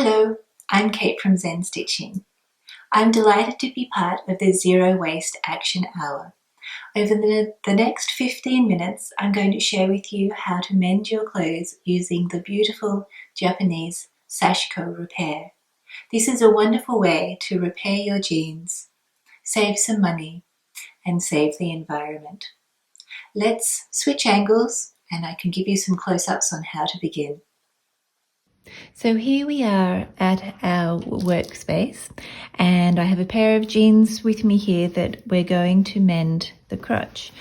Hello, I'm Kate from Zen Stitching. I'm delighted to be part of the Zero Waste Action Hour. Over the next 15 minutes, I'm going to share with you how to mend your clothes using the beautiful Japanese sashiko repair. This is a wonderful way to repair your jeans, save some money, and save the environment. Let's switch angles and I can give you some close-ups on how to begin. So here we are at our workspace, and I have a pair of jeans with me here that we're going to mend the crotch.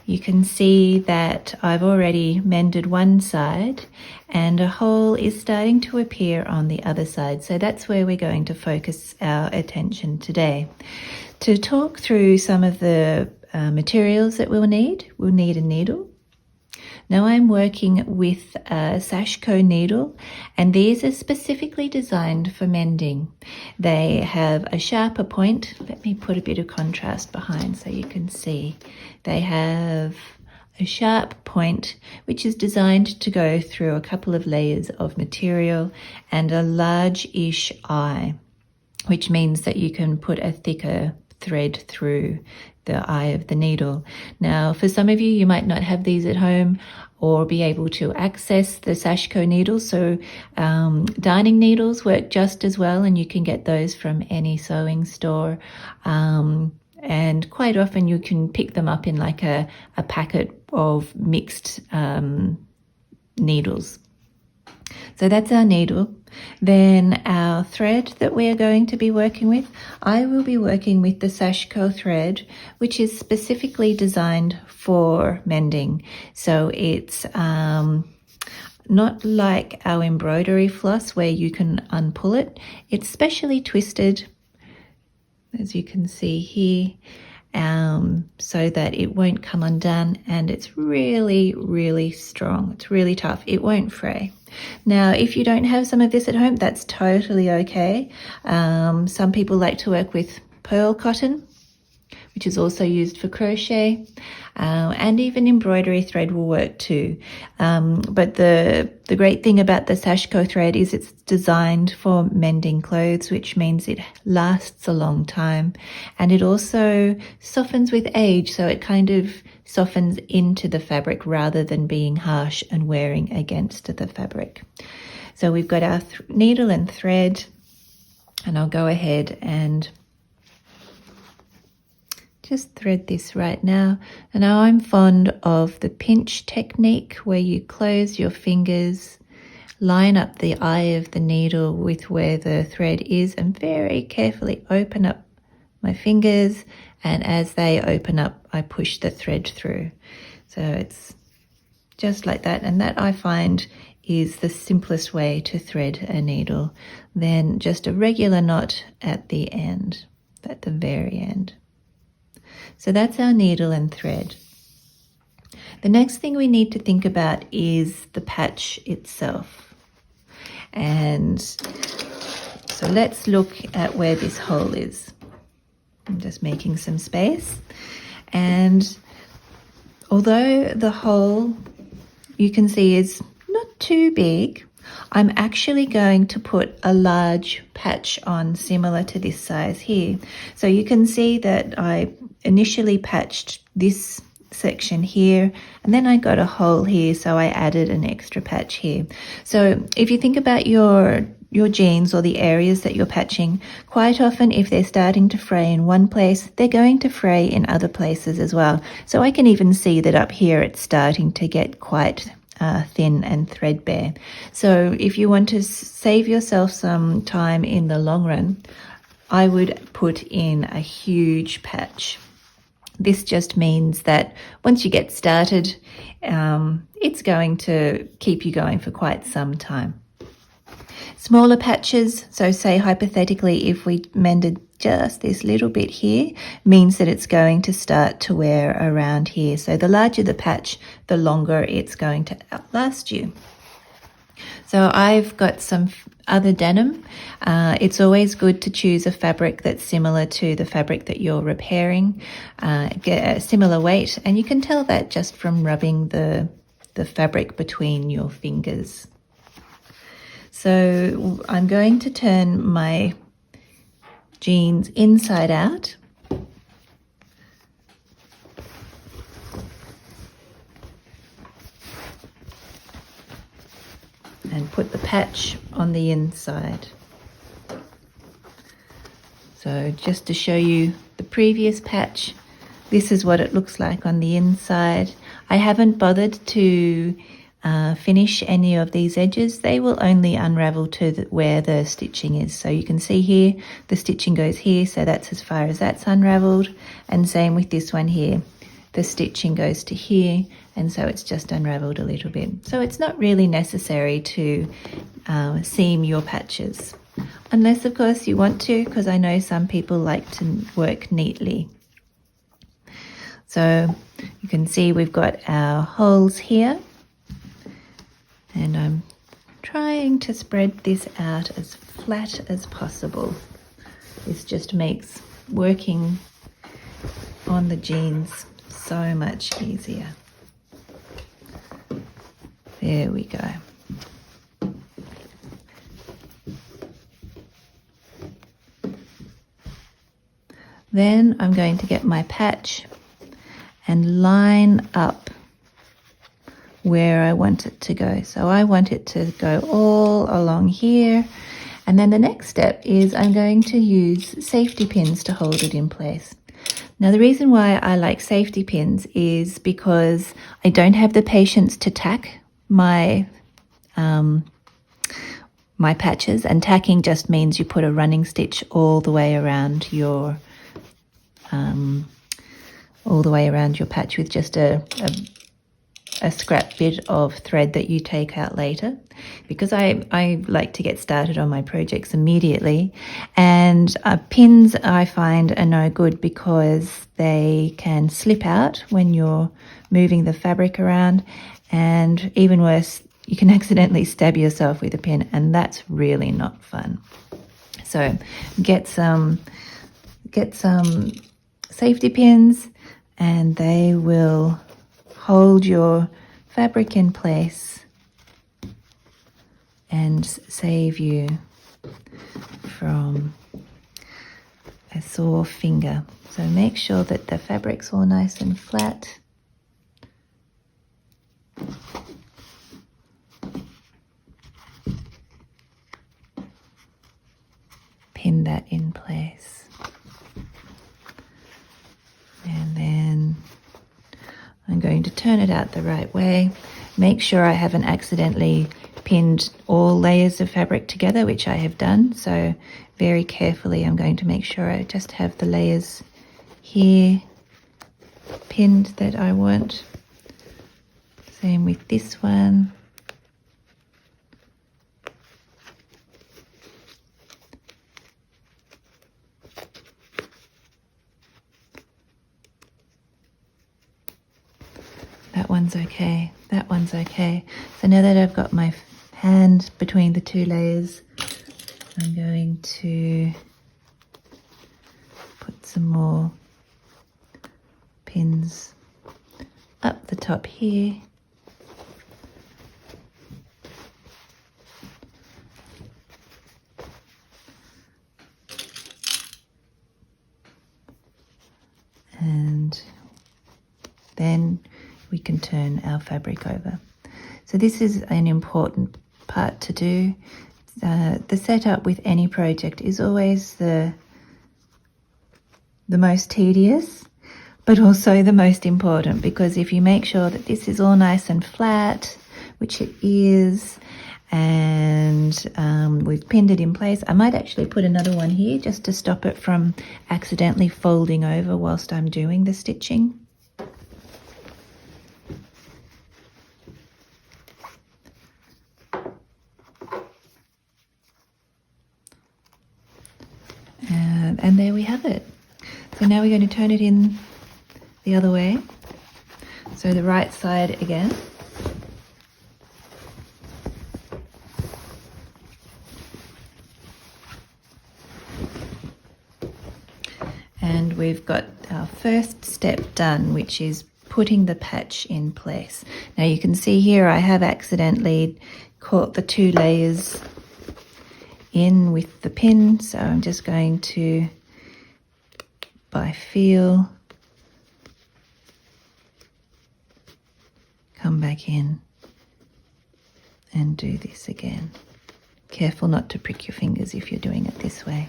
You can see that I've already mended one side and a hole is starting to appear on the other side. So that's where we're going to focus our attention today. To talk through some of the materials that we'll need a needle. Now I'm working with a sashiko needle, and these are specifically designed for mending. They have a sharper point. Let me put a bit of contrast behind so you can see. They have a sharp point which is designed to go through a couple of layers of material, and a large-ish eye, which means that you can put a thicker thread through the eye of the needle. Now, for some of you, you might not have these at home or be able to access the sashiko needles, so darning needles work just as well, and you can get those from any sewing store. And quite often you can pick them up in like a packet of mixed needles. So that's our needle. Then our thread that we are going to be working with, I will be working with the sashiko thread, which is specifically designed for mending. So it's not like our embroidery floss where you can unpull it. It's specially twisted, as you can see here, so that it won't come undone, and it's really, really strong. It's really tough. It won't fray. Now, if you don't have some of this at home, that's totally okay. Some people like to work with pearl cotton, which is also used for crochet, and even embroidery thread will work too. But the great thing about the sashiko thread is it's designed for mending clothes, which means it lasts a long time, and it also softens with age, so it kind of softens into the fabric rather than being harsh and wearing against the fabric. So we've got our needle and thread, and I'll go ahead and just thread this right now. And now I'm fond of the pinch technique, where you close your fingers, line up the eye of the needle with where the thread is, and very carefully open up my fingers, and as they open up, I push the thread through. So it's just like that, and that I find is the simplest way to thread a needle. Then just a regular knot at the end, at the very end. So that's our needle and thread. The next thing we need to think about is the patch itself. And so let's look at where this hole is. I'm just making some space. And although the hole you can see is not too big, I'm actually going to put a large patch on similar to this size here. So you can see that I initially patched this section here, and then I got a hole here, so I added an extra patch here. So if you think about your jeans or the areas that you're patching, quite often if they're starting to fray in one place, they're going to fray in other places as well. So I can even see that up here it's starting to get quite thin and threadbare. So if you want to save yourself some time in the long run, I would put in a huge patch. This just means that once you get started, it's going to keep you going for quite some time. Smaller patches, so say hypothetically if we mended just this little bit here, means that it's going to start to wear around here. So the larger the patch, the longer it's going to outlast you. So I've got some other denim. It's always good to choose a fabric that's similar to the fabric that you're repairing, get a similar weight, and you can tell that just from rubbing the fabric between your fingers. So I'm going to turn my jeans inside out. And put the patch on the inside. So just to show you the previous patch, this is what it looks like on the inside. I haven't bothered to finish any of these edges. They will only unravel to where the stitching is. So you can see here, the stitching goes here, so that's as far as that's unraveled. And same with this one here. The stitching goes to here, and so it's just unraveled a little bit. So it's not really necessary to seam your patches, unless of course you want to, because I know some people like to work neatly. So you can see we've got our holes here, and I'm trying to spread this out as flat as possible. This just makes working on the jeans so much easier. There we go. Then I'm going to get my patch and line up where I want it to go. So I want it to go all along here. And then the next step is I'm going to use safety pins to hold it in place. Now, the reason why I like safety pins is because I don't have the patience to tack my my patches, and tacking just means you put a running stitch all the way around your patch with just a scrap bit of thread that you take out later, because I like to get started on my projects immediately. And pins I find are no good because they can slip out when you're moving the fabric around, and even worse, you can accidentally stab yourself with a pin, and that's really not fun. So get some safety pins, and they will hold your fabric in place and save you from a sore finger. So make sure that the fabric's all nice and flat. Pin that in place. And then I'm going to turn it out the right way. Make sure I haven't accidentally pinned all layers of fabric together, which I have done. So very carefully I'm going to make sure I just have the layers here pinned that I want. Same with this one. That one's okay. That one's okay. So now that I've got my hand between the two layers, I'm going to put some more pins up the top here. And then we can turn our fabric over. So this is an important part to do. The setup with any project is always the most tedious, but also the most important, because if you make sure that this is all nice and flat, which it is, and we've pinned it in place. I might actually put another one here just to stop it from accidentally folding over whilst I'm doing the stitching. And there we have it. So now we're going to turn it in the other way. So the right side again. And we've got our first step done, which is putting the patch in place. Now you can see here I have accidentally caught the two layers in with the pin, so I'm just going to, by feel, come back in and do this again. Careful not to prick your fingers if you're doing it this way.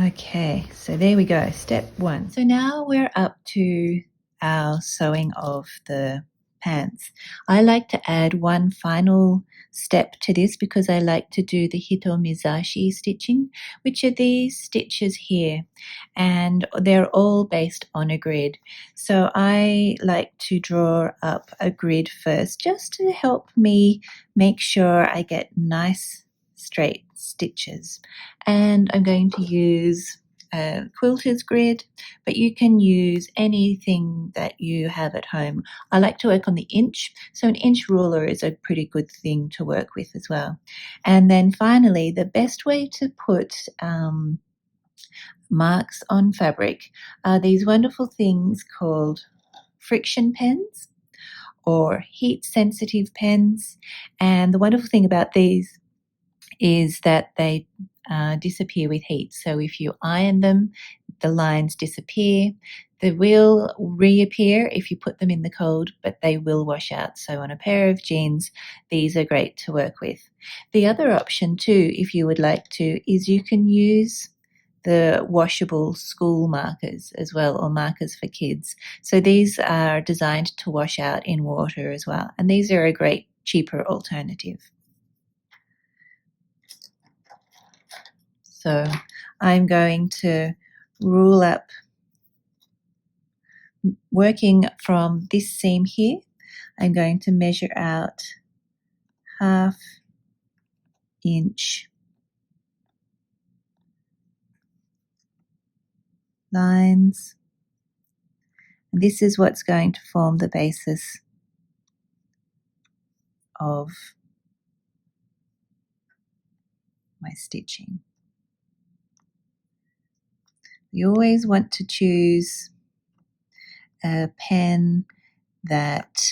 Okay, so there we go, step one. So now we're up to our sewing of the pants. I like to add one final step to this because I like to do the hitomizashi stitching, which are these stitches here, and they're all based on a grid. So I like to draw up a grid first just to help me make sure I get nice straight stitches. And I'm going to use a quilter's grid, but you can use anything that you have at home. I like to work on the inch, so an inch ruler is a pretty good thing to work with as well. And then finally, the best way to put marks on fabric are these wonderful things called friction pens or heat sensitive pens. And the wonderful thing about these is that they disappear with heat. So if you iron them, the lines disappear. They will reappear if you put them in the cold, but they will wash out. So on a pair of jeans, these are great to work with. The other option too, if you would like to, is you can use the washable school markers as well, or markers for kids. So these are designed to wash out in water as well. And these are a great, cheaper alternative. So I'm going to rule up, working from this seam here, I'm going to measure out 1/2 inch lines. And this is what's going to form the basis of my stitching. You always want to choose a pen that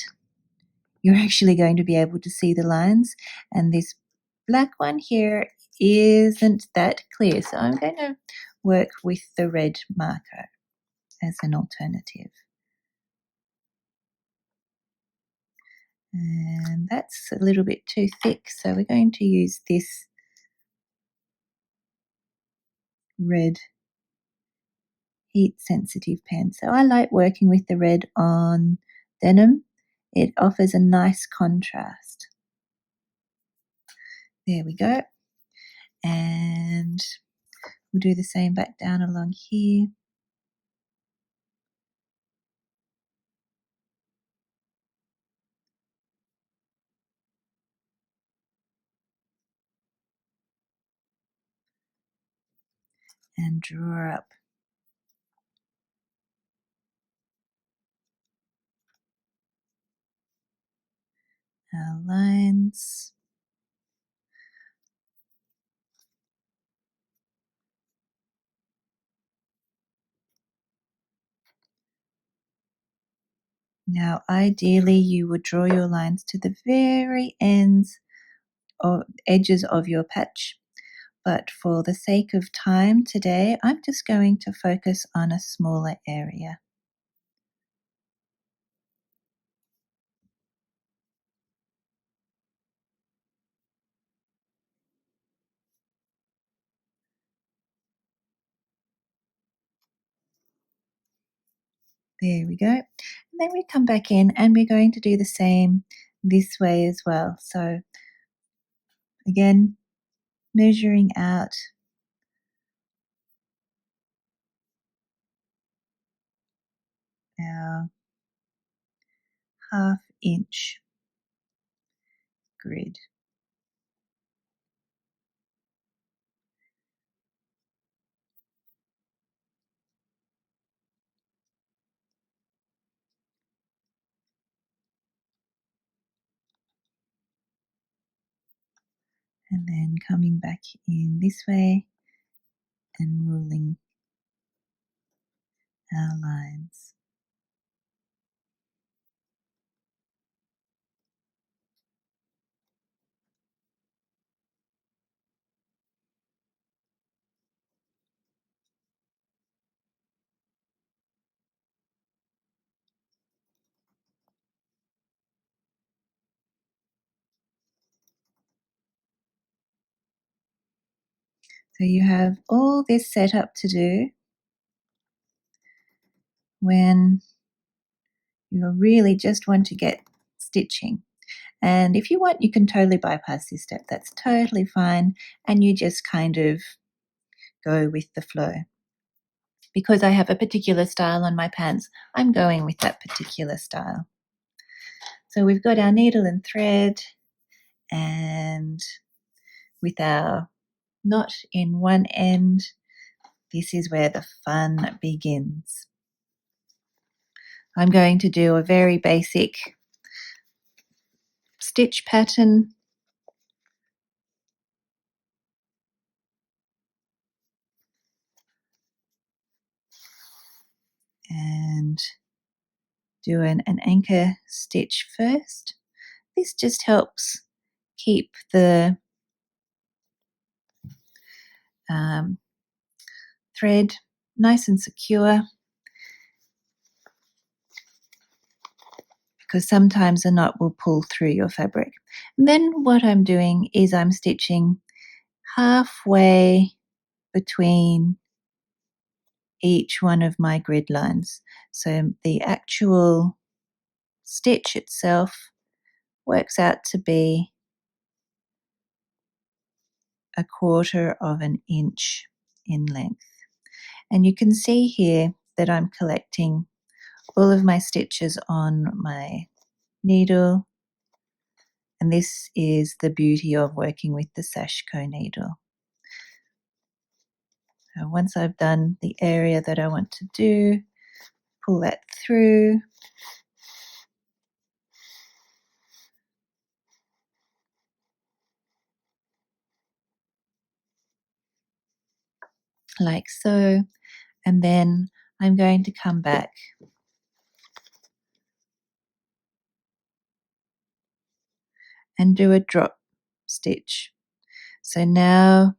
you're actually going to be able to see the lines, and this black one here isn't that clear, so I'm going to work with the red marker as an alternative. And that's a little bit too thick, so we're going to use this red heat sensitive pen. So I like working with the red on denim. It offers a nice contrast. There we go. And we'll do the same back down along here. And draw up our lines. Now, ideally, you would draw your lines to the very ends or edges of your patch. But for the sake of time today, I'm just going to focus on a smaller area. There we go. And then we come back in and we're going to do the same this way as well. So again, measuring out our 1/2 inch grid. And then coming back in this way and ruling our lines. So you have all this set up to do when you really just want to get stitching. And if you want, you can totally bypass this step. That's totally fine. And you just kind of go with the flow. Because I have a particular style on my pants, I'm going with that particular style. So we've got our needle and thread, and with our knot in one end, this is where the fun begins. I'm going to do a very basic stitch pattern. And do an anchor stitch first. This just helps keep the thread nice and secure, because sometimes a knot will pull through your fabric. And then what I'm doing is I'm stitching halfway between each one of my grid lines. So the actual stitch itself works out to be 1/4 of an inch in length. And you can see here that I'm collecting all of my stitches on my needle. And this is the beauty of working with the sashiko needle. So once I've done the area that I want to do, pull that through. Like so. And then I'm going to come back and do a drop stitch. So now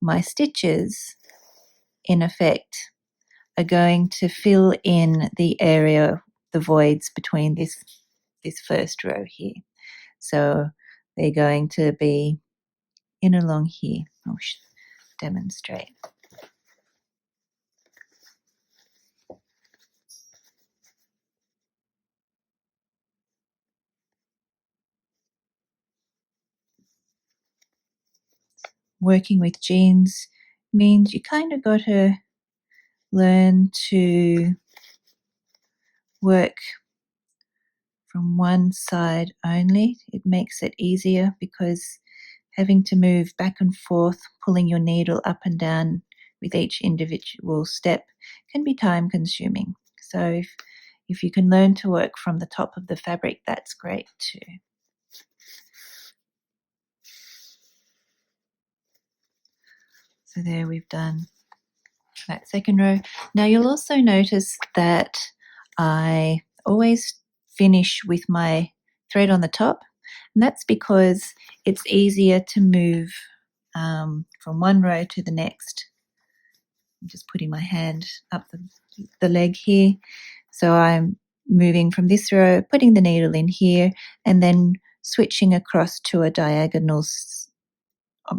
my stitches, in effect, are going to fill in the area, the voids between this first row here. So they're going to be in along here. I'll demonstrate. Working with jeans means you kind of got to learn to work from one side only. It makes it easier, because having to move back and forth, pulling your needle up and down with each individual step can be time consuming. So if you can learn to work from the top of the fabric, that's great too. So there we've done that second row. Now you'll also notice that I always finish with my thread on the top, and that's because it's easier to move from one row to the next. I'm just putting my hand up the leg here. So I'm moving from this row, putting the needle in here, and then switching across to a diagonal,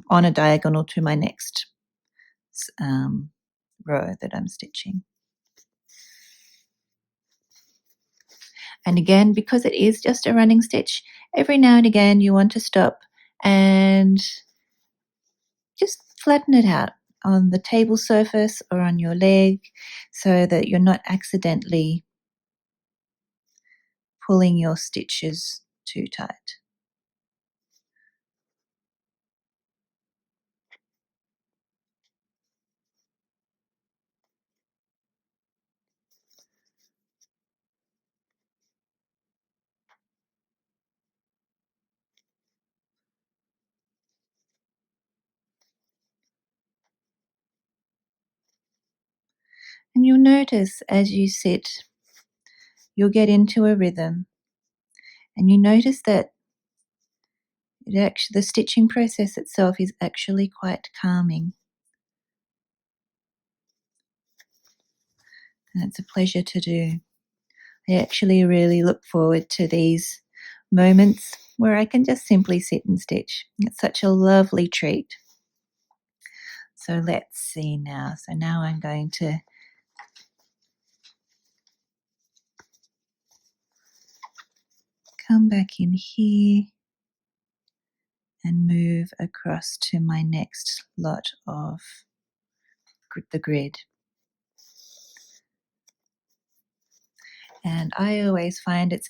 on a diagonal to my next row that I'm stitching. And again, because it is just a running stitch, every now and again you want to stop and just flatten it out on the table surface or on your leg, so that you're not accidentally pulling your stitches too tight. And you'll notice as you sit, you'll get into a rhythm, and you notice that the stitching process itself is actually quite calming. And it's a pleasure to do. I actually really look forward to these moments where I can just simply sit and stitch. It's such a lovely treat. So let's see now. So now I'm going to come back in here and move across to my next lot of the grid. And I always find it's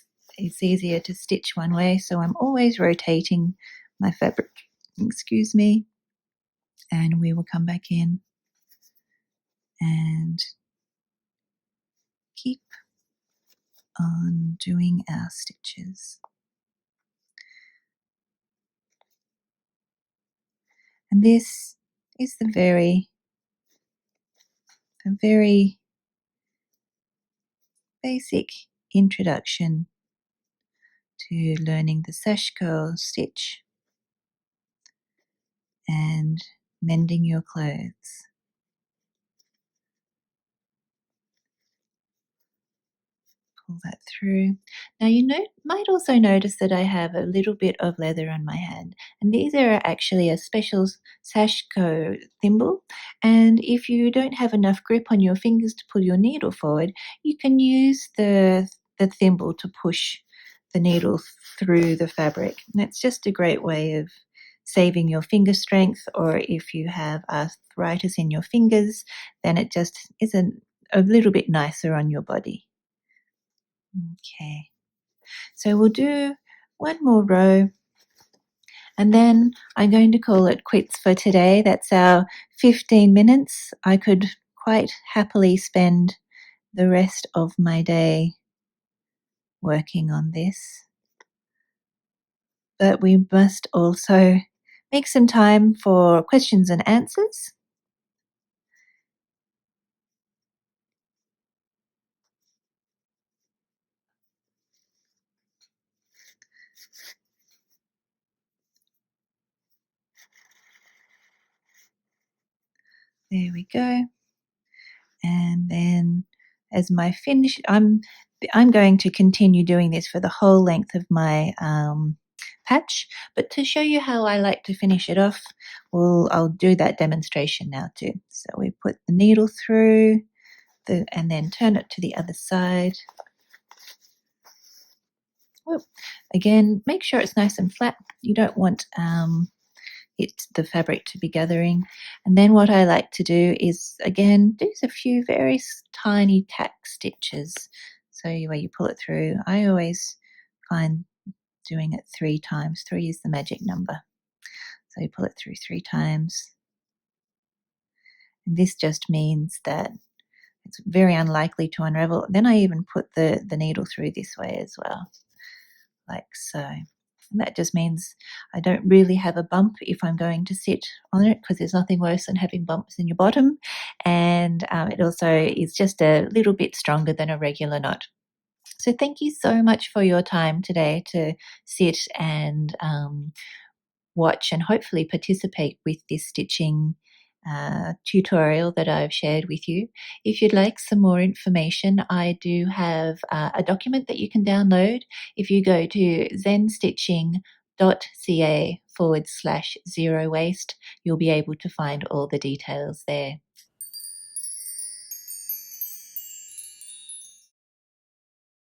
easier to stitch one way, so I'm always rotating my fabric, excuse me, and we will come back in and keep on doing our stitches. And this is a very basic introduction to learning the sashiko stitch and mending your clothes. Pull that through. Now you might also notice that I have a little bit of leather on my hand, and these are actually a special sashiko thimble, and if you don't have enough grip on your fingers to pull your needle forward, you can use the thimble to push the needle through the fabric. And it's just a great way of saving your finger strength, or if you have arthritis in your fingers, then it just is a little bit nicer on your body. Okay, so we'll do one more row and then I'm going to call it quits for today. That's our 15 minutes. I could quite happily spend the rest of my day working on this. But we must also make some time for questions and answers. There we go. And then as my finish, I'm going to continue doing this for the whole length of my patch, but to show you how I like to finish it off, I'll do that demonstration now too. So we put the needle through and then turn it to the other side. Whoop. Again, make sure it's nice and flat. You don't want the fabric to be gathering. And then what I like to do is, again, do a few very tiny tack stitches. So where you pull it through, I always find doing it 3 times. 3 is the magic number. So you pull it through 3 times. And this just means that it's very unlikely to unravel. Then I even put the needle through this way as well, like so. And that just means I don't really have a bump if I'm going to sit on it, because there's nothing worse than having bumps in your bottom. And it also is just a little bit stronger than a regular knot. So thank you so much for your time today to sit and watch and hopefully participate with this stitching tutorial that I've shared with you. If you'd like some more information, I do have a document that you can download. If you go to zenstitching.ca/zero waste, you'll be able to find all the details there.